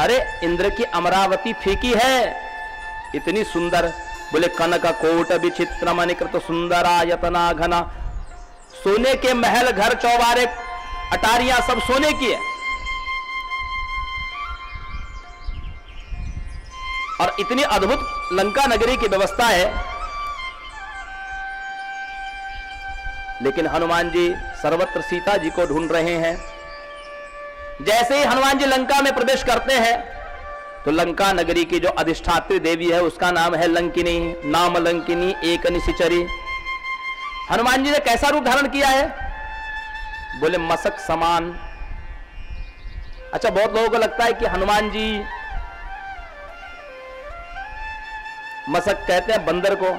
अरे इंद्र की अमरावती फीकी है, इतनी सुंदर। बोले कनक कोट विचित्र मणिकृत सुंदरायतना घना, सोने के महल घर चौबारे अटारियां सब सोने की है। और इतनी अद्भुत लंका नगरी की व्यवस्था है। लेकिन हनुमान जी सर्वत्र सीता जी को ढूंढ रहे हैं। जैसे ही हनुमान जी लंका में प्रवेश करते हैं तो लंका नगरी की जो अधिष्ठात्री देवी है उसका नाम है लंकिनी, नाम लंकिनी एक निशिचरी। हनुमान जी ने कैसा रूप धारण किया है? बोले मसक समान। अच्छा, बहुत लोगों को लगता है कि हनुमान जी, मसक कहते हैं बंदर को,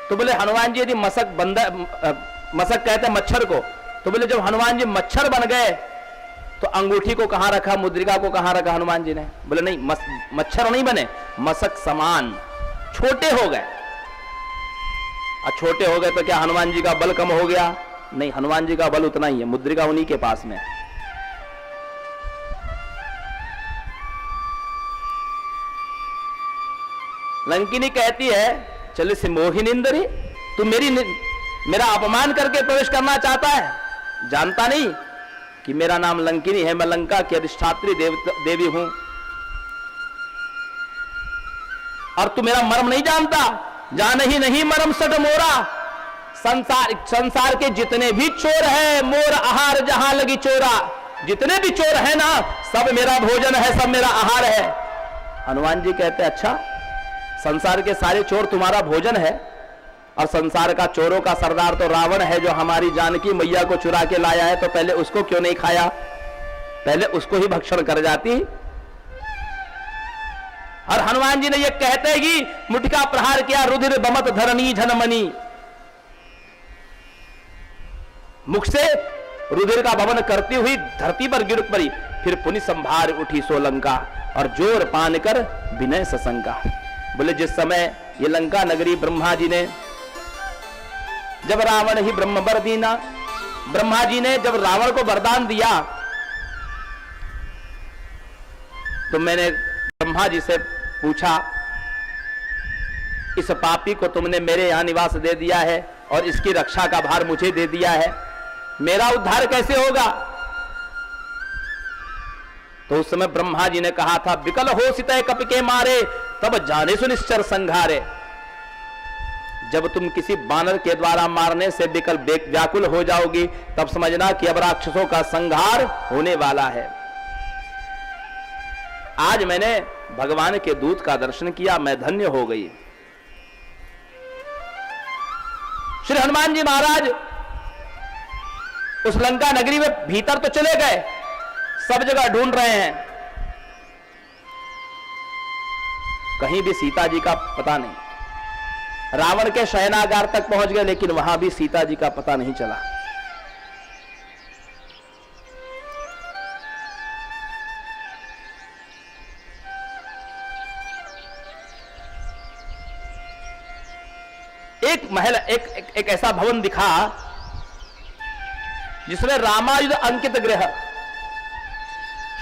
तो बोले हनुमान जी यदि मसक बंदर, मसक कहते हैं मच्छर को, तो बोले जब हनुमान जी मच्छर बन गए तो अंगूठी को कहां रखा, मुद्रिका को कहां रखा हनुमान जी ने? बोले नहीं, मच्छर नहीं बने, मसक समान, छोटे हो गए। और छोटे हो गए तो क्या हनुमान जी का बल कम हो गया? नहीं, हनुमान जी का बल उतना ही है, मुद्रिका उन्हीं के पास में। लंकिनी कहती है चले से मोहिनिंदरी, तू मेरा अपमान करके प्रवेश करना चाहता है? जानता नहीं कि मेरा नाम लंकिनी है, मैं लंका की अधिष्ठात्री देवी हूं। और तू मेरा मर्म नहीं जानता? जान ही नहीं मर्म सट मोरा, संसार के जितने भी चोर हैं, मोर आहार जहां लगी चोरा, जितने भी चोर हैं ना, सब मेरा भोजन है, सब मेरा आहार है। हनुमान जी कहते अच्छा, संसार के सारे चोर तुम्हारा भोजन है? और संसार का चोरों का सरदार तो रावण है, जो हमारी जानकी मैया को चुरा के लाया है, तो पहले उसको क्यों नहीं खाया? पहले उसको ही भक्षण कर जाती। और हनुमान जी ने यह कहते हैं कि मुठका प्रहार किया, रुधिर बमत धरणी झनमनी, मुख से रुधिर का भवन करती हुई धरती पर गिर पड़ी। फिर पुनि संभार उठी सोलंका, और जोर पान कर विनय सशंका। बोले जिस समय ये लंका नगरी ब्रह्मा जी ने, जब रावण ही ब्रह्म वर दीना, ब्रह्मा जी ने जब रावण को वरदान दिया तो मैंने ब्रह्मा जी से पूछा, इस पापी को तुमने मेरे यहां निवास दे दिया है और इसकी रक्षा का भार मुझे दे दिया है, मेरा उद्धार कैसे होगा? तो उस समय ब्रह्मा जी ने कहा था, विकल हो सितय कपि के मारे, तब जाने सुनिश्चर संघारे। जब तुम किसी बानर के द्वारा मारने से विकल व्याकुल हो जाओगी, तब समझना कि अब राक्षसों का संहार होने वाला है। आज मैंने भगवान के दूत का दर्शन किया, मैं धन्य हो गई। श्री हनुमान जी महाराज उस लंका नगरी में भीतर तो चले गए, सब जगह ढूंढ रहे हैं, कहीं भी सीता जी का पता नहीं। रावण के शयनागार तक पहुंच गए, लेकिन वहां भी सीता जी का पता नहीं चला। एक महल, एक ऐसा भवन दिखा जिसमें रामायुध अंकित गृह,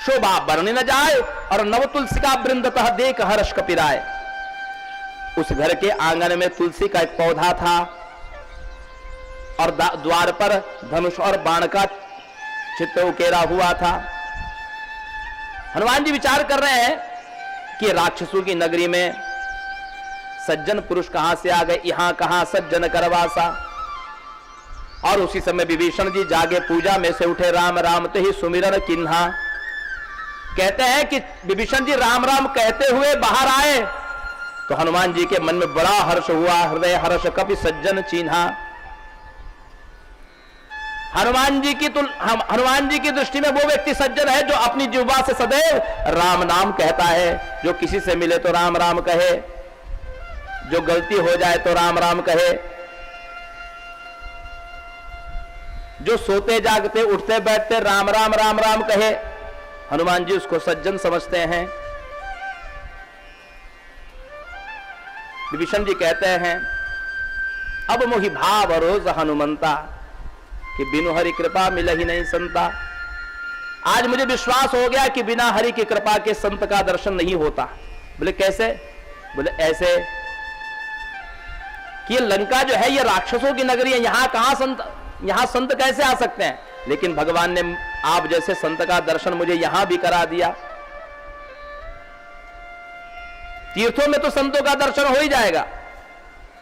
शोभा बरने न जाए, और नव तुलसी का वृंदतः देख हर्ष कपिराए। उस घर के आंगन में तुलसी का एक पौधा था, और द्वार पर धनुष और बाण का चित्र उकेरा हुआ था। हनुमान जी विचार कर रहे हैं कि राक्षसों की नगरी में सज्जन पुरुष कहां से आ गए, यहां कहां सज्जन करवासा। और उसी समय विभीषण जी जागे पूजा में से उठे, राम राम ते ही सुमिरन किन्हा। कहते हैं कि विभीषण जी राम राम कहते हुए बाहर आए तो हनुमान जी के मन में बड़ा हर्ष हुआ, हृदय हर्ष कपि सज्जन चिन्हा। हनुमान जी की दृष्टि में वो व्यक्ति सज्जन है जो अपनी जिह्वा से सदैव राम नाम कहता है, जो किसी से मिले तो राम राम कहे, जो गलती हो जाए तो राम राम कहे, जो सोते जागते उठते बैठते राम राम राम राम कहे। हनुमान जी उसको सज्जन समझते हैं। विभीषण जी कहते हैं, अब मोहि भाव रोज हनुमंता, कि बिनु हरि कृपा मिल ही नहीं संता। आज मुझे विश्वास हो गया कि बिना हरि की कृपा के संत का दर्शन नहीं होता। बोले कैसे? बोले ऐसे कि ये लंका जो है ये राक्षसों की नगरी है, यहां संत कैसे आ सकते हैं? लेकिन भगवान ने आप जैसे संत का दर्शन मुझे यहां भी करा दिया। तीर्थों में तो संतों का दर्शन हो ही जाएगा,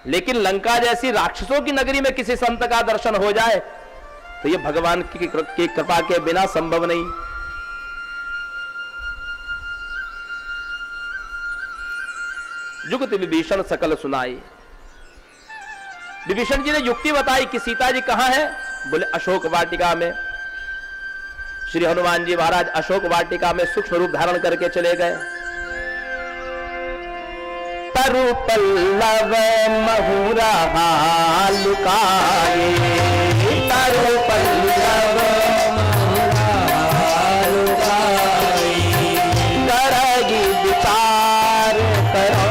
लेकिन लंका जैसी राक्षसों की नगरी में किसी संत का दर्शन हो जाए तो यह भगवान की कृपा के बिना संभव नहीं। जुगति विभीषण सकल सुनाई। विभीषण जी ने युक्ति बताई कि सीता जी कहां है? बोले अशोक वाटिका में। श्री हनुमान जी महाराज अशोक वाटिका में सूक्ष्म रूप धारण करके चले गए। तरु पल्लव महुरा लुकाए, तरु पल्लव महुरा लुकाए, करगी विचार करो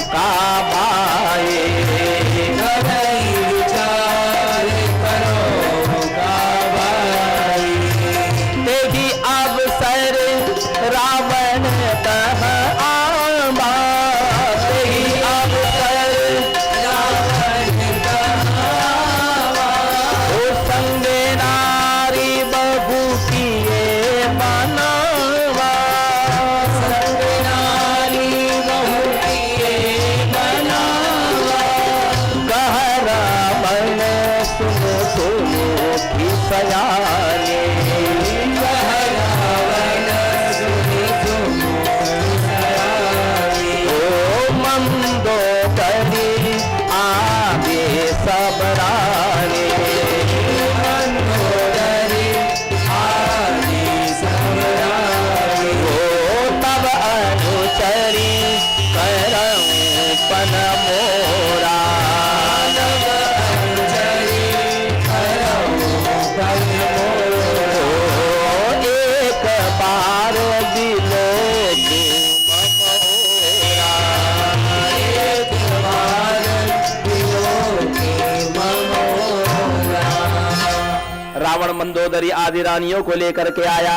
का भाए, करगी विचार करो का भाए, तेहि अवसर रावण तह आवा, मंदोदरी आदि रानियों को लेकर के आया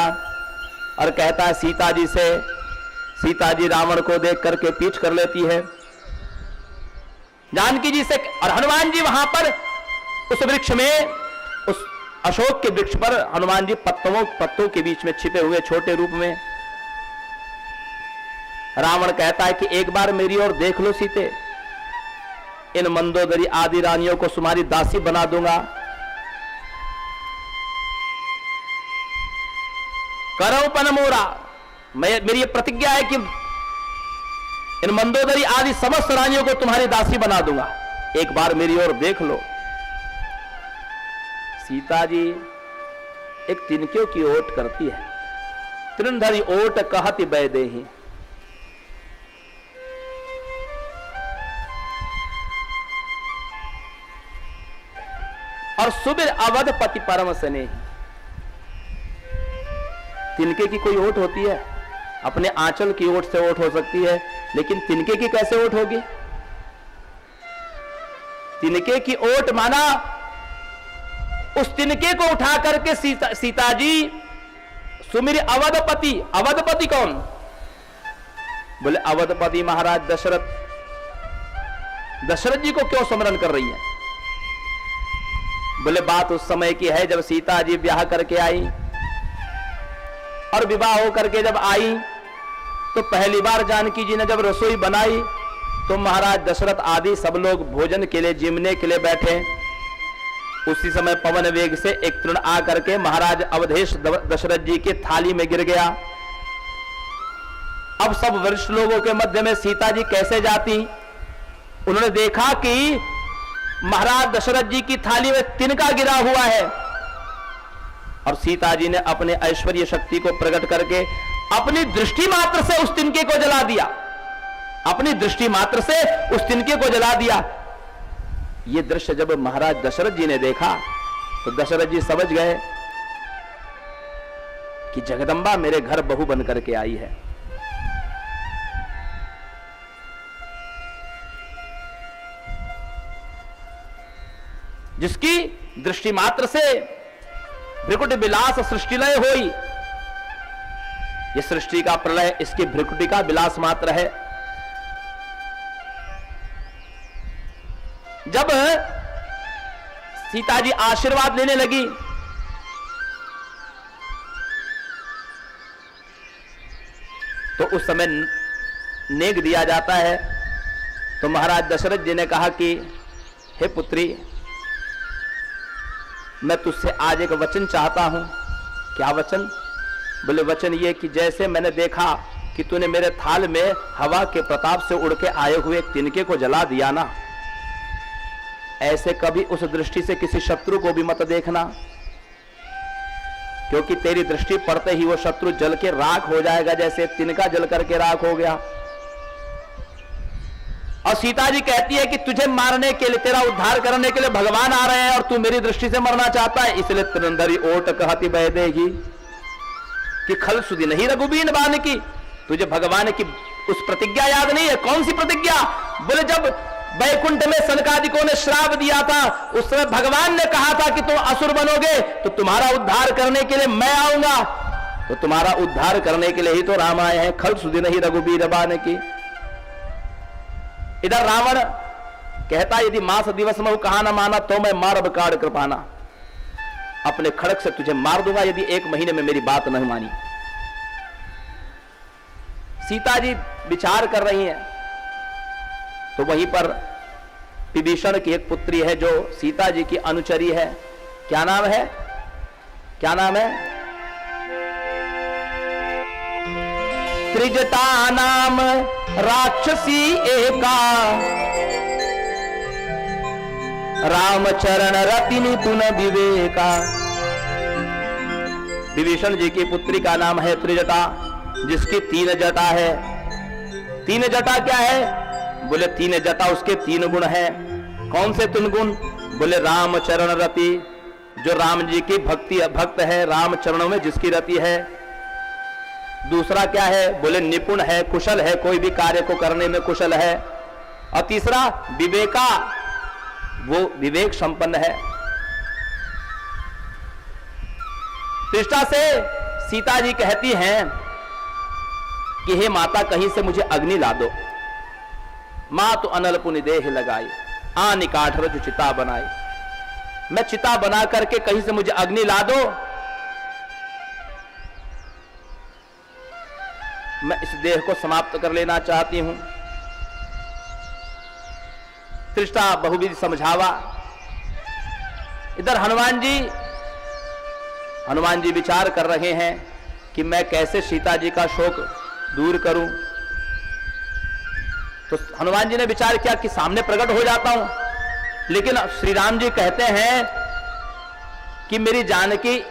और कहता है सीता जी से। सीता जी रावण को देख करके पीछ कर लेती है जानकी जी से, और हनुमान जी वहां पर उस वृक्ष में, उस अशोक के वृक्ष पर हनुमान जी पत्तों के बीच में छिपे हुए छोटे रूप में। रावण कहता है कि एक बार मेरी ओर देख लो सीते, इन मंदोदरी आदि रानियों को तुम्हारी दासी बना दूंगा। करो पन मोरा, मेरी ये प्रतिज्ञा है कि इन मंदोदरी आदि समस्त रानियों को तुम्हारी दासी बना दूंगा, एक बार मेरी ओर देख लो। सीता जी एक तिनके की ओट करती है, तृणधरी ओट कहति बैदेहि, और सुबिर अवधपति परम स्नेही। तिनके की कोई ओट होती है? अपने आंचल की ओट से ओट हो सकती है, लेकिन तिनके की कैसे ओट होगी? तिनके की ओट माना उस तिनके को उठा करके सीता जी सुमिर अवधपति। अवधपति कौन? बोले अवधपति महाराज दशरथ। दशरथ जी को क्यों स्मरण कर रही है? बोले बात उस समय की है जब सीता जी ब्याह करके आई, और विवाह होकर के जब आई तो पहली बार जानकी जी ने जब रसोई बनाई तो महाराज दशरथ आदि सब लोग भोजन के लिए जिमने के लिए बैठे। उसी समय पवन वेग से एक तृण आकर के महाराज अवधेश दशरथ जी के थाली में गिर गया। अब सब वरिष्ठ लोगों के मध्य में सीता जी कैसे जाती? उन्होंने देखा कि महाराज दशरथ जी की थाली में तिनका गिरा हुआ है, और सीता जी ने अपने ऐश्वर्य शक्ति को प्रकट करके अपनी दृष्टि मात्र से उस तिनके को जला दिया। अपनी दृष्टि मात्र से उस तिनके को जला दिया। यह दृश्य जब महाराज दशरथ जी ने देखा तो दशरथ जी समझ गए कि जगदंबा मेरे घर बहू बन करके आई है। जिसकी दृष्टि मात्र से भृकुट विलास सृष्टिलय होई, ये सृष्टि का प्रलय इसकी भ्रिकुटी का विलास मात्र है। जब सीता जी आशीर्वाद लेने लगी तो उस समय नेग दिया जाता है। तो महाराज दशरथ जी ने कहा कि हे पुत्री, मैं तुझसे आज एक वचन चाहता हूं। क्या वचन? बोले वचन ये कि जैसे मैंने देखा कि तूने मेरे थाल में हवा के प्रताप से उड़ के आए हुए एक तिनके को जला दिया ना, ऐसे कभी उस दृष्टि से किसी शत्रु को भी मत देखना, क्योंकि तेरी दृष्टि पड़ते ही वो शत्रु जल के राख हो जाएगा, जैसे तिनका जल करके राख हो गया। और सीता जी कहती है कि तुझे मारने के लिए, तेरा उद्धार करने के लिए भगवान आ रहे हैं और तू मेरी दृष्टि से मरना चाहता है, इसलिए तिरंदरी ओट कहती बह देगी कि खल सुधी नहीं रघुबीन बान की। तुझे भगवान की उस प्रतिज्ञा याद नहीं है? कौन सी प्रतिज्ञा? बोले जब वैकुंठ में सनकादिकों ने श्राप दिया था, उस समय भगवान ने कहा था कि तुम असुर बनोगे तो तुम्हारा उद्धार करने के लिए मैं आऊंगा। तो तुम्हारा उद्धार करने के लिए ही तो राम आए हैं, खल सुधी नहीं रघुबीर बान की। इधर रावण कहता यदि मास दिवस में कहा ना माना तो मैं मारब काड़ कृपाना, अपने खड़क से तुझे मार दूंगा यदि 1 महीने में मेरी बात नहीं मानी। सीता जी विचार कर रही हैं तो वहीं पर विभीषण की एक पुत्री है जो सीता जी की अनुचरी है। क्या नाम है? क्या नाम है? त्रिजटा नाम राक्षसी एका, रामचरण रति निपुण विवेका। विभीषण जी की पुत्री का नाम है त्रिजटा, जिसकी 3 जटा है। 3 जटा क्या है? बोले 3 जटा उसके 3 गुण हैं। कौन से 3 गुण? बोले रामचरण रति, जो राम जी की भक्त है, राम चरणों में जिसकी रति है। दूसरा क्या है? बोले निपुण है, कुशल है, कोई भी कार्य को करने में कुशल है। और तीसरा विवेका, वो विवेक संपन्न है। त्रिष्टा से सीता जी कहती हैं कि हे माता, कहीं से मुझे अग्नि ला दो। मां तो अनल पुनि देह लगाई, आनी काठ रज चिता बनाई। मैं चिता बना करके कहीं से मुझे अग्नि ला दो, मैं इस देह को समाप्त कर लेना चाहती हूं। त्रिष्टा बहुविध समझावा। इधर हनुमान जी विचार कर रहे हैं कि मैं कैसे सीता जी का शोक दूर करूं। तो हनुमान जी ने विचार किया कि सामने प्रकट हो जाता हूं, लेकिन श्री राम जी कहते हैं कि मेरी जानकी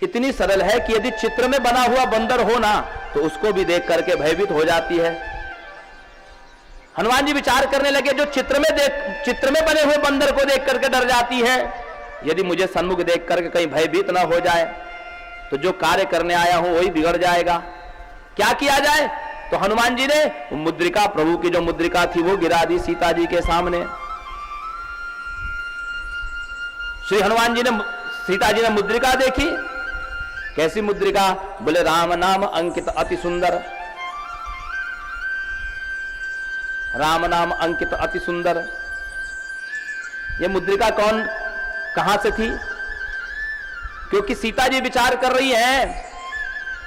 इतनी सरल है कि यदि चित्र में बना हुआ बंदर हो ना तो उसको भी देख करके भयभीत हो जाती है। हनुमान जी विचार करने लगे, जो चित्र में बने हुए बंदर को देख करके डर जाती है, यदि मुझे सन्मुख देख करके कहीं भयभीत ना हो जाए तो जो कार्य करने आया हूं वही बिगड़ जाएगा। क्या किया जाए? तो हनुमान जी ने मुद्रिका, प्रभु की जो मुद्रिका थी वो गिरा दी सीता जी के सामने। श्री हनुमान जी ने, सीता जी ने मुद्रिका देखी। कैसी मुद्रिका? बोले राम नाम अंकित अति सुंदर। राम नाम अंकित अति सुंदर। ये मुद्रिका कहां से थी? क्योंकि सीता जी विचार कर रही हैं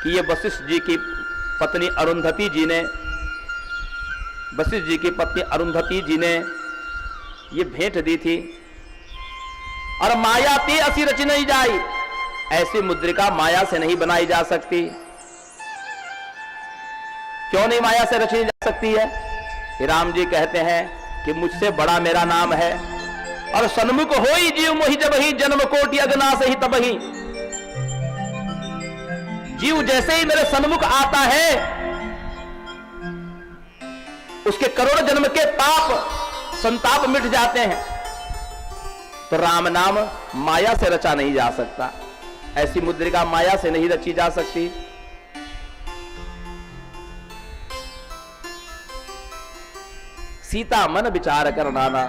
कि ये वशिष्ठ जी की पत्नी अरुंधति जी ने, वशिष्ठ जी की पत्नी अरुंधति जी ने ये भेंट दी थी। और माया ते असी रची नहीं जाई, ऐसी मुद्रिका माया से नहीं बनाई जा सकती। क्यों नहीं माया से रची जा सकती है? राम जी कहते हैं कि मुझसे बड़ा मेरा नाम है, और सन्मुख होई जीव मोहि जब ही जन्म कोटि अगनाश ही तब ही। जीव जैसे ही मेरे सन्मुख आता है उसके करोड़ जन्म के पाप संताप मिट जाते हैं। तो राम नाम माया से रचा नहीं जा सकता, ऐसी मुद्रिका माया से नहीं रची जा सकती। सीता मन विचार कर नाना।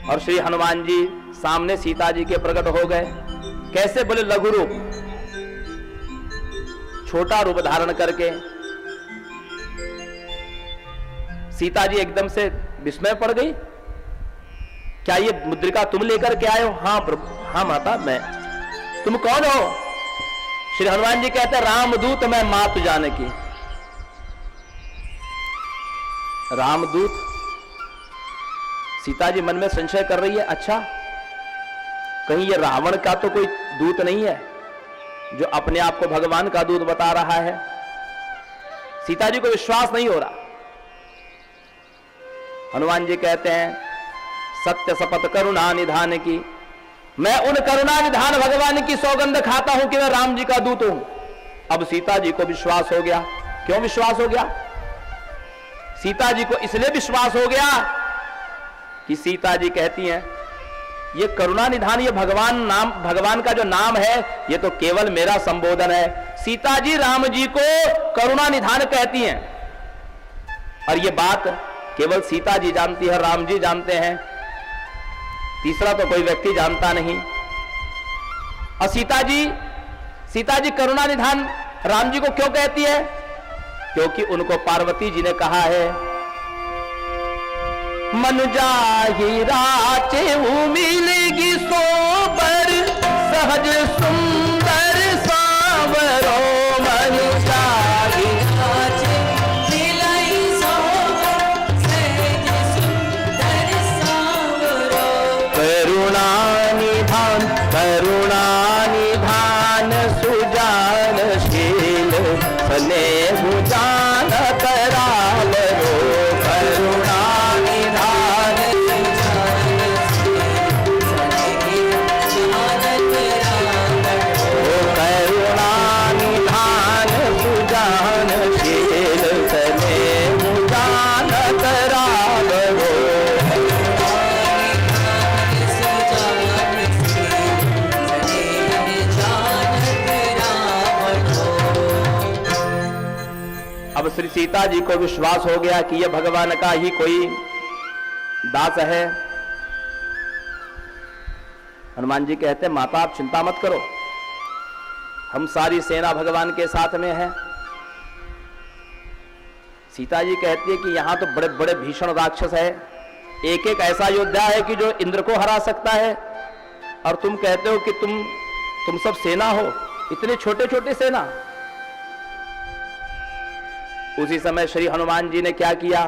और श्री हनुमान जी सामने सीता जी के प्रकट हो गए। कैसे? बोले लघु रूप। छोटा रूप धारण करके। सीता जी एकदम से विस्मय पड़ गई, क्या ये मुद्रिका तुम लेकर के आए हो? हाँ प्रभु, हाँ माता मैं। तुम कौन हो? श्री हनुमान जी कहते हैं रामदूत मैं मातु जानकी। रामदूत? सीता जी मन में संशय कर रही है, अच्छा कहीं ये रावण का तो कोई दूत नहीं है जो अपने आप को भगवान का दूत बता रहा है? सीता जी को विश्वास नहीं हो रहा। हनुमान जी कहते हैं सत्य शपथ करुणा निधान की, मैं उन करुणा निधान भगवान की सौगंध खाता हूं कि मैं राम जी का दूत हूं। अब सीता जी को विश्वास हो गया। क्यों विश्वास हो गया? सीता जी को इसलिए विश्वास हो गया कि सीता जी कहती हैं ये करुणा निधान, ये भगवान का जो नाम है ये तो केवल मेरा संबोधन है। सीता जी राम जी को करुणा निधान कहती हैं और ये बात केवल सीता जी जानती है, राम जी जानते हैं, तीसरा तो कोई व्यक्ति जानता नहीं। और सीता जी करुणा निधान राम जी को क्यों कहती है? क्योंकि उनको पार्वती जी ने कहा है मन जाहि राचे मिलेगी सोबर सहज सुंदर सावरो। मन जाहि राचे मिलाई सोबर सहज सुंदर सावरो। करुणा निधान सुजानशील स्नेह जान कराल रो। करुणा निधान करुणा निधान सुजानशील स्नेह जान कराल रो। अब श्री सीता जी को विश्वास हो गया कि यह भगवान का ही कोई दास है। हनुमान जी कहते हैं माता आप चिंता मत करो, हम सारी सेना भगवान के साथ में है। सीता जी कहती है कि यहां तो बड़े बड़े भीषण राक्षस है, एक एक ऐसा योद्धा है कि जो इंद्र को हरा सकता है, और तुम कहते हो कि तुम सब सेना हो, इतने छोटे छोटे सेना। उसी समय श्री हनुमान जी ने क्या किया?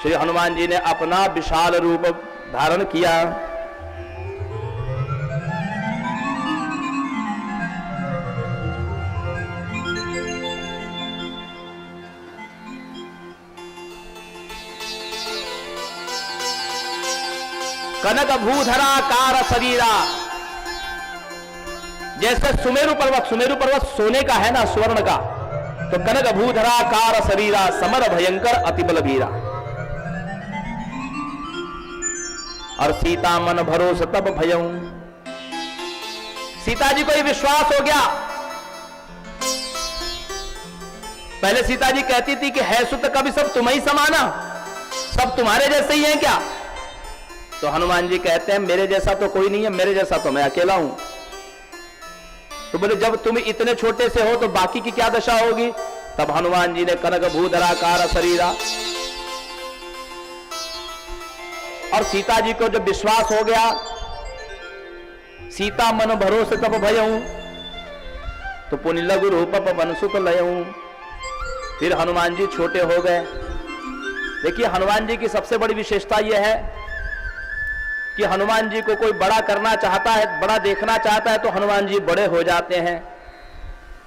श्री हनुमान जी ने अपना विशाल रूप धारण किया। कनक भूधराकार शरीरा, जैसे सुमेरु पर्वत सोने का है ना, स्वर्ण का, तो कनक भूधराकार शरीरा समर भयंकर अतिबल भीरा। और सीता मन भरोस तब भयऊ। सीता जी को ये विश्वास हो गया। पहले सीता जी कहती थी कि है सुत कभी सब तुम्हें ही समाना, सब तुम्हारे जैसे ही हैं क्या? तो हनुमान जी कहते हैं मेरे जैसा तो कोई नहीं है, मेरे जैसा तो मैं अकेला हूं। तो बोले जब तुम इतने छोटे से हो तो बाकी की क्या दशा होगी? तब हनुमान जी ने कनक भूधराकार शरीरा, और सीता जी को जब विश्वास हो गया, सीता मन भरोसे तब भयऊ, तो पुनि लघु रूप वन सुत लयऊ। फिर हनुमान जी छोटे हो गए। देखिए हनुमान जी की सबसे बड़ी विशेषता यह है कि हनुमान जी को कोई बड़ा करना चाहता है, बड़ा देखना चाहता है तो हनुमान जी बड़े हो जाते हैं।